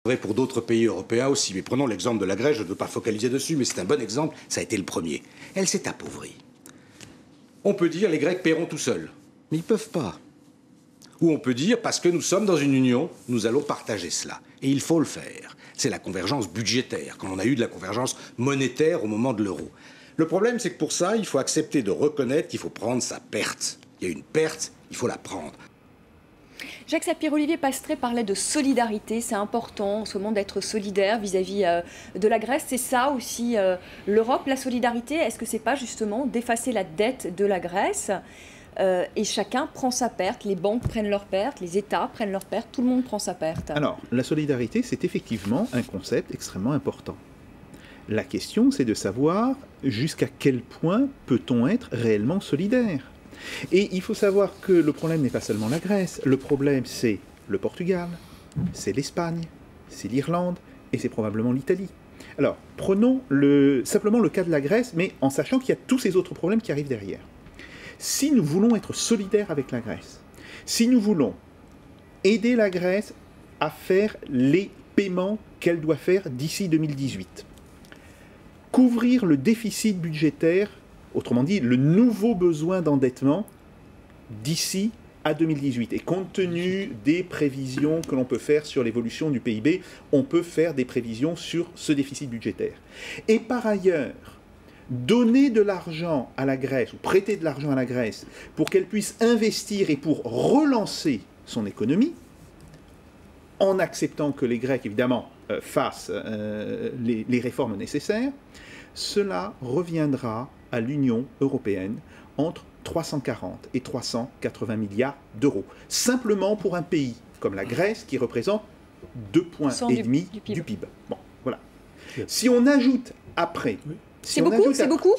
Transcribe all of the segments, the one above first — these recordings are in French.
Vrai pour d'autres pays européens aussi. Mais prenons l'exemple de la Grèce, je ne veux pas focaliser dessus, mais c'est un bon exemple, ça a été le premier. Elle s'est appauvrie. On peut dire les Grecs paieront tout seuls, mais ils ne peuvent pas. Ou on peut dire parce que nous sommes dans une union, nous allons partager cela. Et il faut le faire. C'est la convergence budgétaire, quand on a eu de la convergence monétaire au moment de l'euro. Le problème, c'est que pour ça, il faut accepter de reconnaître qu'il faut prendre sa perte. Il y a une perte, il faut la prendre. Jacques Sapir-Olivier Pastré parlait de solidarité. C'est important en ce moment d'être solidaire vis-à-vis de la Grèce. C'est ça aussi l'Europe, la solidarité. Est-ce que c'est pas justement d'effacer la dette de la Grèce et chacun prend sa perte, les banques prennent leur perte, les États prennent leur perte, tout le monde prend sa perte. Alors, la solidarité, c'est effectivement un concept extrêmement important. La question, c'est de savoir jusqu'à quel point peut-on être réellement solidaire. Et il faut savoir que le problème n'est pas seulement la Grèce, le problème c'est le Portugal, c'est l'Espagne, c'est l'Irlande et c'est probablement l'Italie. Alors, prenons simplement le cas de la Grèce, mais en sachant qu'il y a tous ces autres problèmes qui arrivent derrière. Si nous voulons être solidaires avec la Grèce, si nous voulons aider la Grèce à faire les paiements qu'elle doit faire d'ici 2018, couvrir le déficit budgétaire, autrement dit, le nouveau besoin d'endettement d'ici à 2018. Et compte tenu des prévisions que l'on peut faire sur l'évolution du PIB, on peut faire des prévisions sur ce déficit budgétaire. Et par ailleurs, donner de l'argent à la Grèce, ou prêter de l'argent à la Grèce, pour qu'elle puisse investir et pour relancer son économie, en acceptant que les Grecs, évidemment, fassent les réformes nécessaires, cela reviendra à l'Union européenne entre 340 et 380 milliards d'euros. Simplement pour un pays comme la Grèce qui représente 2,5 points du PIB. Bon, voilà. Si on ajoute après... Oui. C'est beaucoup, c'est beaucoup.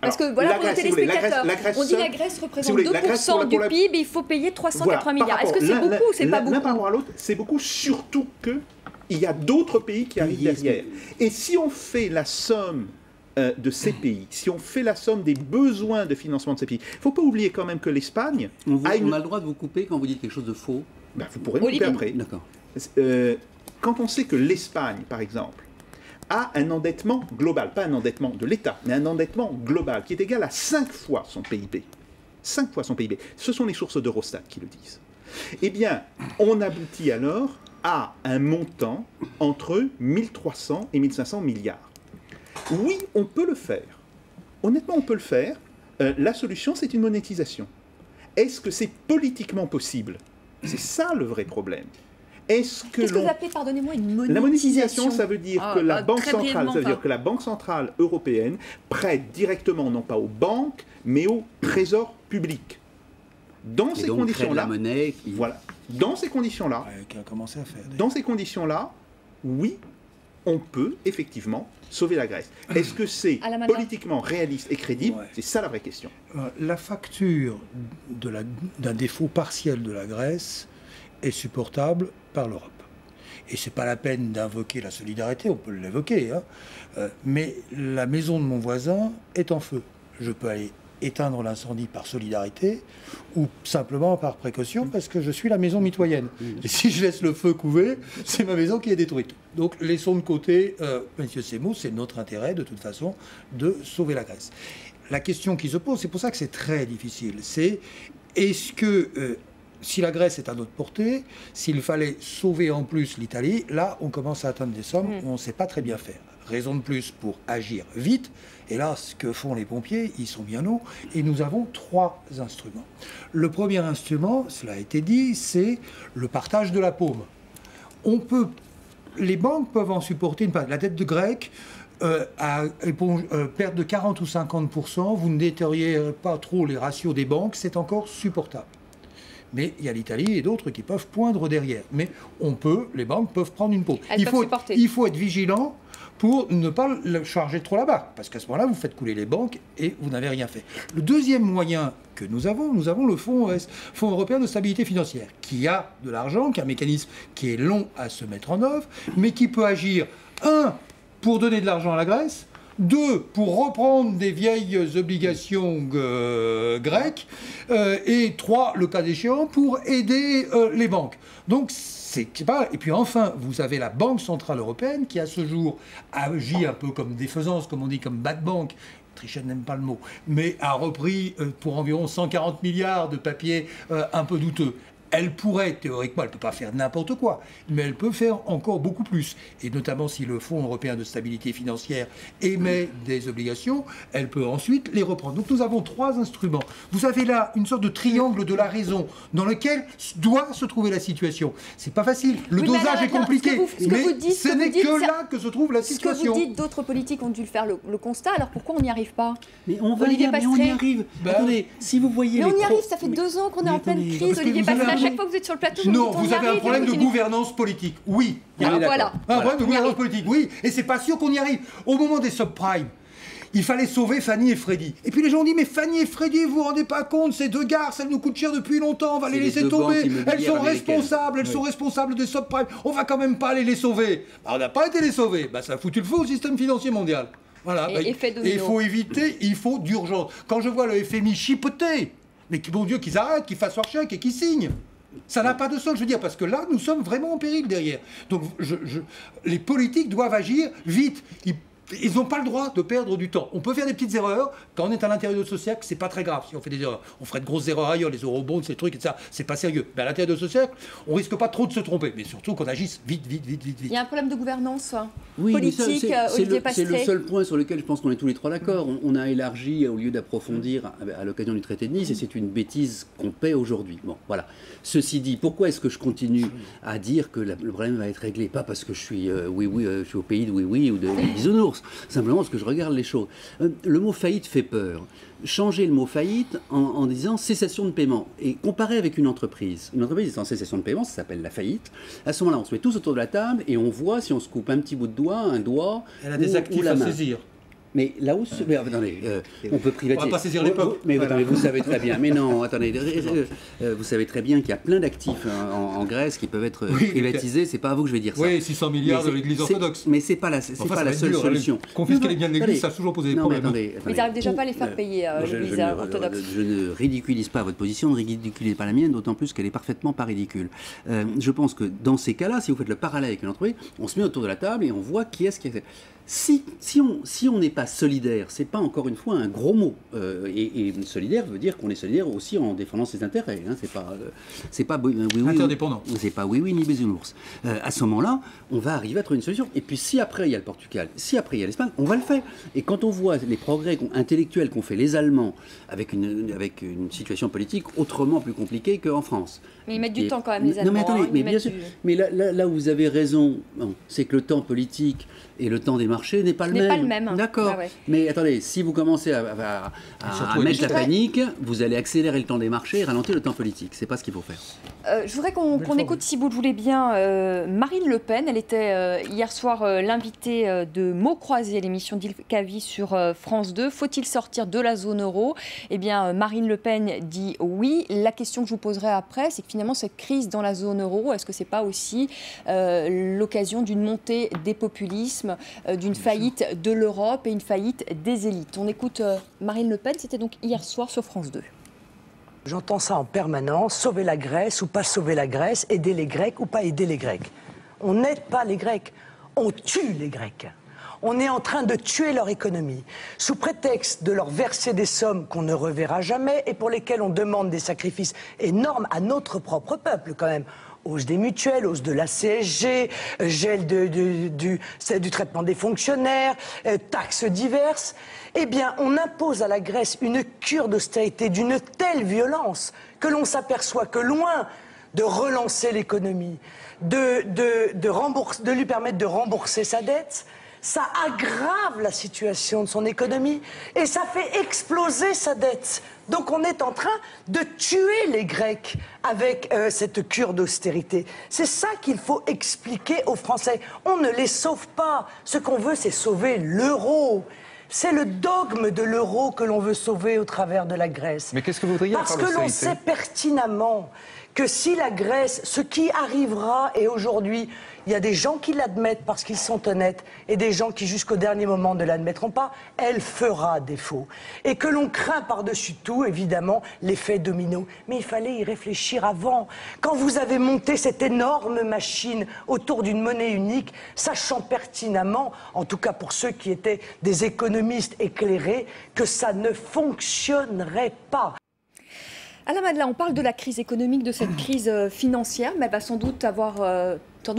Parce que voilà, pour les téléspectateurs, on dit la Grèce représente 2% du PIB et il faut payer 380 milliards. Est-ce que c'est beaucoup ou c'est pas beaucoup? L'un par rapport à l'autre, c'est beaucoup, surtout qu'il y a d'autres pays qui arrivent derrière. Et si on fait la somme de ces pays, si on fait la somme des besoins de financement de ces pays, il ne faut pas oublier quand même que l'Espagne... On a le droit de vous couper quand vous dites quelque chose de faux? Ben, vous pourrez me couper après. D'accord. Quand on sait que l'Espagne, par exemple, a un endettement global, pas un endettement de l'État, mais un endettement global qui est égal à 5 fois son PIB. 5 fois son PIB. Ce sont les sources d'Eurostat qui le disent. Eh bien, on aboutit alors à un montant entre 1300 et 1500 milliards. Oui, on peut le faire. Honnêtement, on peut le faire. La solution, c'est une monétisation. Est-ce que c'est politiquement possible? C'est ça le vrai problème. Qu'est-ce que vous appelez, pardonnez-moi, une monétisation? La monétisation, ça veut dire que la Banque centrale, ça veut dire que la Banque centrale européenne prête directement, non pas aux banques, mais au trésor public. Dans ces conditions-là, voilà. Dans ces conditions-là, qui a commencé à faire. Dans ces conditions-là, oui, on peut effectivement sauver la Grèce. Est-ce que c'est politiquement réaliste et crédible? C'est ça la vraie question. La facture d'un défaut partiel de la Grèce est supportable par l'Europe. Et ce n'est pas la peine d'invoquer la solidarité, on peut l'évoquer, hein, mais la maison de mon voisin est en feu. Je peux aller éteindre l'incendie par solidarité ou simplement par précaution parce que je suis la maison mitoyenne. Et si je laisse le feu couver, c'est ma maison qui est détruite. Donc laissons de côté, Monsieur Semo, c'est notre intérêt de toute façon de sauver la Grèce. La question qui se pose, c'est pour ça que c'est très difficile, c'est est-ce que si la Grèce est à notre portée, s'il fallait sauver en plus l'Italie, là on commence à atteindre des sommes où on ne sait pas très bien faire. Raison de plus pour agir vite. Et là, ce que font les pompiers, ils sont bien hauts. Et nous avons 3 instruments. Le premier instrument, cela a été dit, c'est le partage de la paume. Les banques peuvent en supporter une part. La dette de Grec perte de 40 ou 50%, vous ne détériorez pas trop les ratios des banques, c'est encore supportable. Mais il y a l'Italie et d'autres qui peuvent poindre derrière. Mais les banques peuvent prendre une pause. Il faut être vigilant pour ne pas le charger trop là-bas. Parce qu'à ce moment-là, vous faites couler les banques et vous n'avez rien fait. Le deuxième moyen que nous avons le Fonds européen de stabilité financière, qui a de l'argent, qui a un mécanisme qui est long à se mettre en œuvre, mais qui peut agir, 1, pour donner de l'argent à la Grèce, 2, pour reprendre des vieilles obligations grecques, et 3, le cas échéant, pour aider les banques. Donc, Et puis enfin, vous avez la Banque Centrale Européenne qui, à ce jour, agit un peu comme défaisance, comme on dit, comme bad bank. Trichet n'aime pas le mot, mais a repris pour environ 140 milliards de papiers un peu douteux. Elle pourrait, théoriquement, elle ne peut pas faire n'importe quoi, mais elle peut faire encore beaucoup plus. Et notamment si le Fonds européen de stabilité financière émet des obligations, elle peut ensuite les reprendre. Donc nous avons 3 instruments. Vous avez là une sorte de triangle de la raison dans lequel doit se trouver la situation. C'est pas facile. Le dosage est compliqué. Mais ce n'est que là que se trouve la situation. Ce que vous dites, d'autres politiques ont dû le faire le constat. Alors pourquoi on n'y arrive pas? Mais on va y arrive. Attendez, si vous voyez... Mais on y arrive, ça fait 2 ans qu'on est en pleine crise. Olivier Passeray, à chaque fois que vous êtes sur le plateau, vous avez un problème de gouvernance politique. Oui. Voilà. Un problème de gouvernance politique, oui. Et c'est pas sûr qu'on y arrive. Au moment des subprimes, il fallait sauver Fanny et Freddy. Et puis les gens ont dit, mais Fanny et Freddy, vous vous rendez pas compte, ces 2 garces, elles nous coûtent cher depuis longtemps, on va les laisser tomber. Elles sont responsables des subprimes. On va quand même pas aller les sauver. On n'a pas été les sauver. Ça a foutu le feu au système financier mondial. Voilà. Et il faut éviter, il faut d'urgence. Quand je vois le FMI chipoter, mais bon Dieu, qu'ils arrêtent, qu'ils fassent leur chèque et qu'ils signent. Ça n'a pas de sens, je veux dire, parce que là, nous sommes vraiment en péril derrière. Donc, les politiques doivent agir vite. Ils n'ont pas le droit de perdre du temps. On peut faire des petites erreurs. Quand on est à l'intérieur de ce cercle, c'est pas très grave si on fait des erreurs. On ferait de grosses erreurs ailleurs, les eurobonds, ces trucs et ça, c'est pas sérieux. Mais à l'intérieur de ce cercle, on risque pas trop de se tromper. Mais surtout qu'on agisse vite. Il y a un problème de gouvernance politique, Olivier Passeray. C'est le seul point sur lequel je pense qu'on est tous les 3 d'accord. On a élargi au lieu d'approfondir à l'occasion du traité de Nice, et c'est une bêtise qu'on paie aujourd'hui. Bon, voilà. Ceci dit, pourquoi est-ce que je continue à dire que le problème va être réglé? Pas parce que je suis je suis au pays de oui ou de bisounours. Simplement parce que je regarde les choses. Le mot faillite fait peur. Changer le mot faillite en disant cessation de paiement et comparer avec une entreprise. Une entreprise est en cessation de paiement, ça s'appelle la faillite. À ce moment-là, on se met tous autour de la table et on voit si on se coupe un petit bout de doigt, un doigt. Elle a des actifs à saisir. Mais là où... attendez, on peut privatiser... On va pas saisir les peuples. Mais attendez, vous savez très bien... Mais non, attendez, vous savez très bien qu'il y a plein d'actifs en Grèce qui peuvent être privatisés. C'est pas à vous que je vais dire ça. Oui, 600 milliards de l'Église orthodoxe. Mais c'est pas la seule solution. Confisquer les biens de l'Église, ça a toujours posé des problèmes. Mais ils n'arrivent déjà pas à les faire payer, l'Église orthodoxe. Je ne ridiculise pas votre position, ne ridiculisez pas la mienne, d'autant plus qu'elle est parfaitement pas ridicule. Je pense que dans ces cas-là, si vous faites le parallèle avec une entreprise, on se met autour de la table et on voit qui est-ce qui est... Si on n'est pas solidaire, c'est pas encore une fois un gros mot. Et solidaire veut dire qu'on est solidaire aussi en défendant ses intérêts. Hein, c'est pas oui, interdépendant. C'est pas oui ni bisounours. À ce moment-là, on va arriver à trouver une solution. Et puis si après il y a le Portugal, si après il y a l'Espagne, on va le faire. Et quand on voit les progrès intellectuels qu'ont fait les Allemands avec une situation politique autrement plus compliquée qu'en France. Mais ils mettent du temps quand même, les Allemands. Non, mais attendez, mais bien sûr. Mais là où vous avez raison, c'est que le temps politique et le temps des marchés n'est pas le même. D'accord. Ah ouais. Mais attendez, si vous commencez à mettre la panique, vous allez accélérer le temps des marchés et ralentir le temps politique. C'est pas ce qu'il faut faire. Je voudrais qu'on écoute, si vous le voulez bien, Marine Le Pen. Elle était hier soir l'invitée de Mots Croisés, l'émission d'Yves Calvi sur France 2. Faut-il sortir de la zone euro? Eh bien, Marine Le Pen dit oui. La question que je vous poserai après, c'est que finalement, cette crise dans la zone euro, est-ce que c'est pas aussi l'occasion d'une montée des populismes, d'une faillite de l'Europe et une faillite des élites? On écoute Marine Le Pen, c'était donc hier soir sur France 2. J'entends ça en permanence, sauver la Grèce ou pas sauver la Grèce, aider les Grecs ou pas aider les Grecs. On n'aide pas les Grecs, on tue les Grecs. On est en train de tuer leur économie, sous prétexte de leur verser des sommes qu'on ne reverra jamais et pour lesquelles on demande des sacrifices énormes à notre propre peuple quand même. Hausse des mutuelles, hausse de la CSG, gel du traitement des fonctionnaires, taxes diverses. Eh bien, on impose à la Grèce une cure d'austérité d'une telle violence que l'on s'aperçoit que loin de relancer l'économie, de lui permettre de rembourser sa dette, ça aggrave la situation de son économie et ça fait exploser sa dette. Donc on est en train de tuer les Grecs avec cette cure d'austérité. C'est ça qu'il faut expliquer aux Français. On ne les sauve pas. Ce qu'on veut, c'est sauver l'euro. C'est le dogme de l'euro que l'on veut sauver au travers de la Grèce. Mais qu'est-ce que vous voudriez Parce que l'on sait pertinemment que si la Grèce, ce qui arrivera, et aujourd'hui, il y a des gens qui l'admettent parce qu'ils sont honnêtes et des gens qui jusqu'au dernier moment ne l'admettront pas, elle fera défaut. Et que l'on craint par-dessus tout, évidemment, l'effet domino. Mais il fallait y réfléchir avant. Quand vous avez monté cette énorme machine autour d'une monnaie unique, sachant pertinemment, en tout cas pour ceux qui étaient des économistes éclairés, que ça ne fonctionnerait pas. Alain Madelin, on parle de la crise économique, de cette crise financière, mais elle va sans doute avoir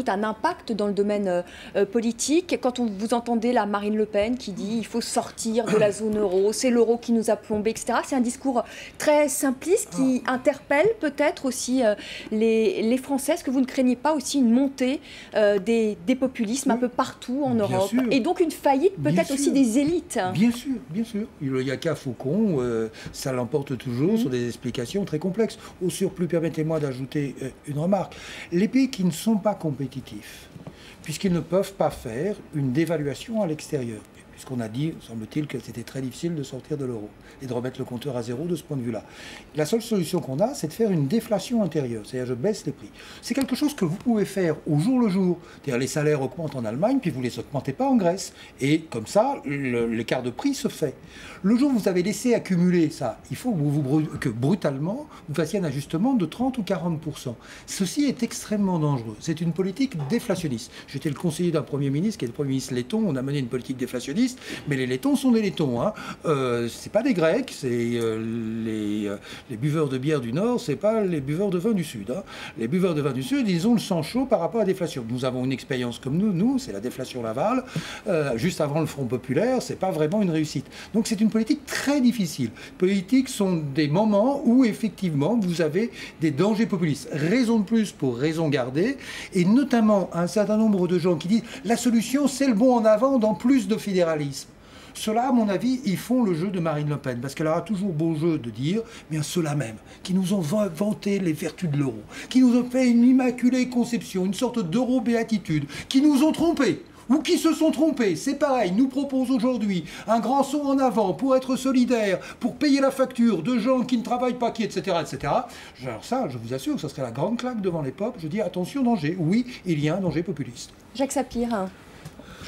un impact dans le domaine politique. Quand vous entendez la Marine Le Pen qui dit il faut sortir de la zone euro, c'est l'euro qui nous a plombés, etc. C'est un discours très simpliste qui interpelle peut-être aussi les Français. Est-ce que vous ne craignez pas aussi une montée des populismes un peu partout en Europe et donc une faillite peut-être aussi des élites? Bien sûr, bien sûr. Il y a qu'à Faucon, ça l'emporte toujours sur des explications très complexes. Au surplus, permettez-moi d'ajouter une remarque. Les pays qui ne sont pas compétitifs, puisqu'ils ne peuvent pas faire une dévaluation à l'extérieur, puisqu'on a dit, semble-t-il, que c'était très difficile de sortir de l'euro et de remettre le compteur à zéro de ce point de vue-là. La seule solution qu'on a, c'est de faire une déflation intérieure, c'est-à-dire je baisse les prix. C'est quelque chose que vous pouvez faire au jour le jour. C'est-à-dire les salaires augmentent en Allemagne, puis vous ne les augmentez pas en Grèce. Et comme ça, l'écart de prix se fait. Le jour où vous avez laissé accumuler ça, il faut que brutalement, vous fassiez un ajustement de 30 ou 40%. Ceci est extrêmement dangereux. C'est une politique déflationniste. J'étais le conseiller d'un Premier ministre, qui est le Premier ministre letton. On a mené une politique déflationniste, mais les Lettons sont des Lettons. C'est pas des Grecs, c'est les buveurs de bière du Nord, c'est pas les buveurs de vin du Sud. Les buveurs de vin du Sud, ils ont le sang chaud par rapport à la déflation. Nous avons une expérience comme nous, c'est la déflation Laval. Juste avant le Front populaire, c'est pas vraiment une réussite. Donc c'est une politique très difficile. Politiques sont des moments où effectivement vous avez des dangers populistes. Raison de plus pour raison garder, et notamment un certain nombre de gens qui disent la solution c'est le bond en avant dans plus de fédéralisme. Ceux-là, à mon avis, ils font le jeu de Marine Le Pen, parce qu'elle aura toujours beau jeu de dire, bien ceux-là même, qui nous ont vanté les vertus de l'euro, qui nous ont fait une immaculée conception, une sorte d'euro-béatitude, qui nous ont trompés, ou qui se sont trompés, c'est pareil, nous proposent aujourd'hui un grand saut en avant pour être solidaires, pour payer la facture de gens qui ne travaillent pas, etc., etc. Alors ça, je vous assure que ce serait la grande claque devant les peuples. Je dis attention, danger. Oui, il y a un danger populiste. Jacques Sapir.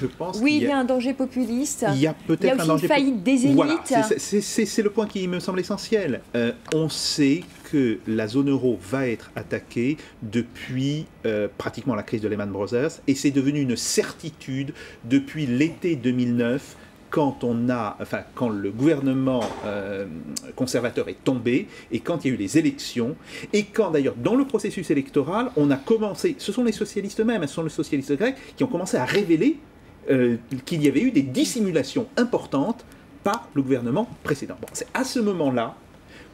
Je pense oui, il y a un danger populiste. Il y a peut-être aussi une faillite des élites. Voilà, c'est le point qui me semble essentiel. On sait que la zone euro va être attaquée depuis pratiquement la crise de Lehman Brothers, et c'est devenu une certitude depuis l'été 2009, quand le gouvernement conservateur est tombé, et quand il y a eu les élections, et quand d'ailleurs dans le processus électoral, on a commencé, ce sont les socialistes eux-mêmes, ce sont les socialistes grecs qui ont commencé à révéler qu'il y avait eu des dissimulations importantes par le gouvernement précédent. Bon, c'est à ce moment-là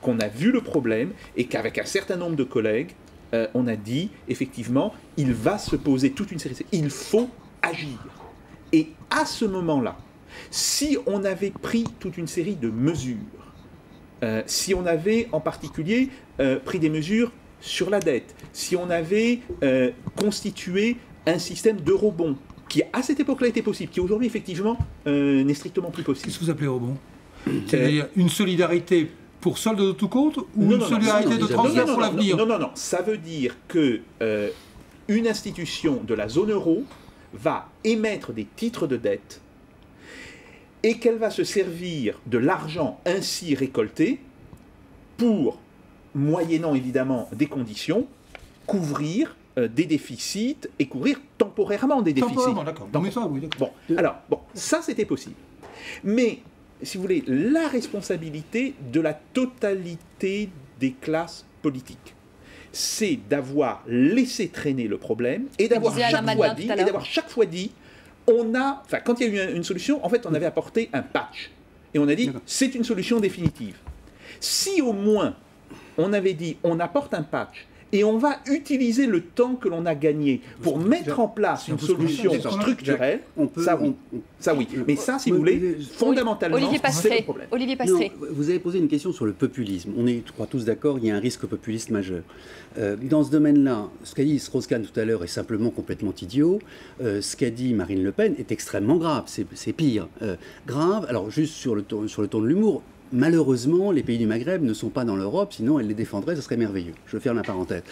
qu'on a vu le problème, et qu'avec un certain nombre de collègues, on a dit, effectivement, il va se poser toute une série, il faut agir. Et à ce moment-là, si on avait pris toute une série de mesures, si on avait en particulier pris des mesures sur la dette, si on avait constitué un système d'eurobond, qui à cette époque-là était possible, qui aujourd'hui effectivement n'est strictement plus possible. Qu'est-ce que vous appelez eurobond? C'est-à-dire une solidarité pour solde de tout compte, ou une solidarité de transfert pour l'avenir? Non, ça veut dire que une institution de la zone euro va émettre des titres de dette, et qu'elle va se servir de l'argent ainsi récolté pour, moyennant évidemment des conditions, couvrir des déficits et couvrir temporairement des déficits. Temporairement, d'accord. Bon, ça c'était possible. Mais, si vous voulez, la responsabilité de la totalité des classes politiques, c'est d'avoir laissé traîner le problème et d'avoir chaque fois dit, quand il y a eu une solution, en fait, on avait apporté un patch. Et on a dit, c'est une solution définitive. Si au moins, on avait dit, on apporte un patch, et on va utiliser le temps que l'on a gagné pour mettre en place une solution structurelle, ça oui. Mais ça, si vous voulez, fondamentalement, c'est le problème. Olivier Pastré. Vous avez posé une question sur le populisme. On est, je crois, tous d'accord, il y a un risque populiste majeur. Dans ce domaine-là, ce qu'a dit Strauss-Kahn tout à l'heure est simplement complètement idiot. Ce qu'a dit Marine Le Pen est extrêmement grave, c'est pire. Grave, alors juste sur le ton de l'humour, malheureusement, les pays du Maghreb ne sont pas dans l'Europe, sinon elle les défendrait, ce serait merveilleux. Je ferme la parenthèse.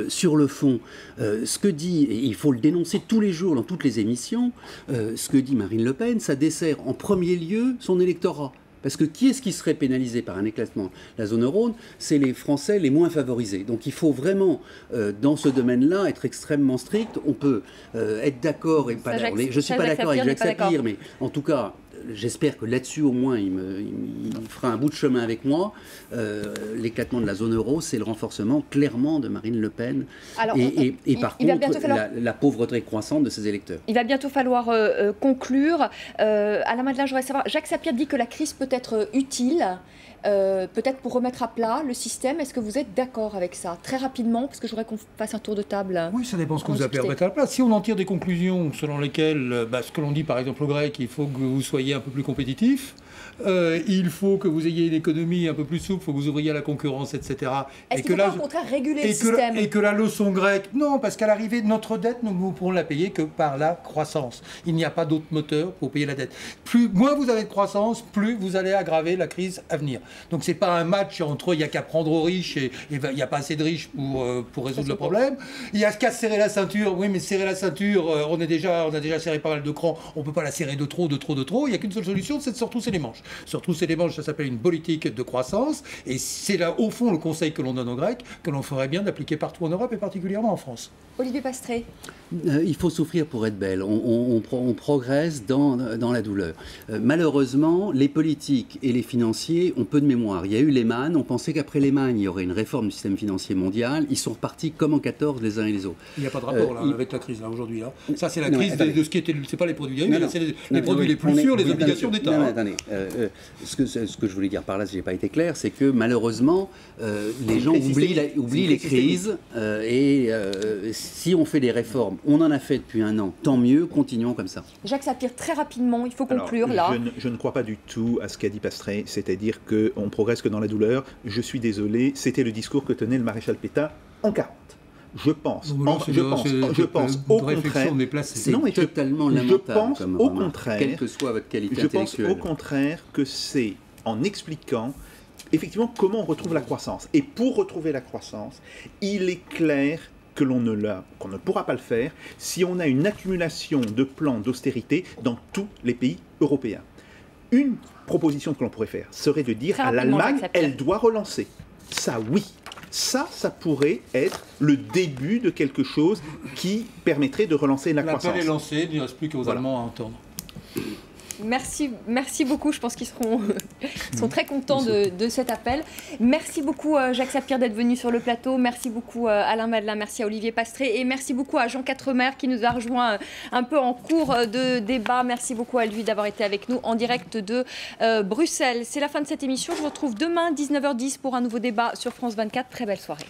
Sur le fond, ce que dit, et il faut le dénoncer tous les jours dans toutes les émissions, ce que dit Marine Le Pen, ça dessert en premier lieu son électorat. Parce que qui est-ce qui serait pénalisé par un éclatement de la zone euro? C'est les Français les moins favorisés. Donc il faut vraiment, dans ce domaine-là, être extrêmement strict. On peut être d'accord et pas d'accord. Je ne suis pas d'accord avec Jacques Sapir, mais en tout cas, j'espère que là-dessus, au moins, il fera un bout de chemin avec moi. L'éclatement de la zone euro, c'est le renforcement clairement de Marine Le Pen. Alors, et par contre, la pauvreté croissante de ses électeurs. Il va bientôt falloir conclure. Alain Madelin, je voudrais savoir, Jacques Sapir dit que la crise peut être utile, peut-être pour remettre à plat le système. Est-ce que vous êtes d'accord avec ça? Très rapidement, parce que je voudrais qu'on fasse un tour de table. Oui, ça dépend ce que vous appelez remettre à plat. Si on en tire des conclusions selon lesquelles, ce que l'on dit par exemple aux Grecs, il faut que vous soyez un peu plus compétitif, il faut que vous ayez une économie un peu plus souple, il faut que vous ouvriez à la concurrence, etc. Est-ce qu'il faut pas au contraire réguler le système? Et que la leçon grecque, non, parce qu'à l'arrivée de notre dette, nous ne pourrons la payer que par la croissance. Il n'y a pas d'autre moteur pour payer la dette. Moins vous avez de croissance, plus vous allez aggraver la crise à venir. Donc c'est pas un match entre il n'y a qu'à prendre aux riches et il n'y a pas assez de riches pour résoudre le problème. Il y a qu'à serrer la ceinture. Oui, mais serrer la ceinture, on a déjà serré pas mal de crans. On ne peut pas la serrer de trop. Il n'y a qu'une seule solution, c'est de se retrousser les manches. Se retrousser les manches, ça s'appelle une politique de croissance. Et c'est là, au fond, le conseil que l'on donne aux Grecs, que l'on ferait bien d'appliquer partout en Europe et particulièrement en France. Olivier Pastré. Il faut souffrir pour être belle. On progresse dans la douleur. Malheureusement, les politiques et les financiers ont peu de mémoire. Il y a eu Lehman. On pensait qu'après Lehman, il y aurait une réforme du système financier mondial. Ils sont repartis comme en 14 les uns et les autres. Il n'y a pas de rapport avec la crise là aujourd'hui. Là. Ça, c'est la crise de ce qui était. C'est pas les produits dérivés, c'est les produits les plus sûrs, les obligations d'État. Attendez. Ce que je voulais dire par là, si je n'ai pas été clair, c'est que malheureusement, les gens oublient les crises. Si on fait des réformes, on en a fait depuis un an, tant mieux, continuons comme ça. Jacques Sapir, très rapidement, il faut conclure là. Je ne crois pas du tout à ce qu'a dit Pastré, c'est-à-dire qu'on progresse que dans la douleur. Je suis désolé, c'était le discours que tenait le maréchal Pétain en 40. Je pense au contraire. C'est totalement lamentable. Je pense au contraire, quelle que soit votre qualité intellectuelle. Je pense au contraire que c'est en expliquant effectivement comment on retrouve la croissance. Et pour retrouver la croissance, il est clair qu'on ne pourra pas le faire si on a une accumulation de plans d'austérité dans tous les pays européens. Une proposition que l'on pourrait faire serait de dire à l'Allemagne, elle doit relancer. Ça, oui. Ça pourrait être le début de quelque chose qui permettrait de relancer la croissance. L'appel est lancé, il ne reste plus qu'aux Allemands à entendre. Merci beaucoup. Je pense qu'ils seront très contents de cet appel. Merci beaucoup Jacques Sapir d'être venu sur le plateau. Merci beaucoup Alain Madelin. Merci à Olivier Pastré. Et merci beaucoup à Jean Quatremer qui nous a rejoint un peu en cours de débat. Merci beaucoup à lui d'avoir été avec nous en direct de Bruxelles. C'est la fin de cette émission. Je vous retrouve demain 19h10 pour un nouveau débat sur France 24. Très belle soirée.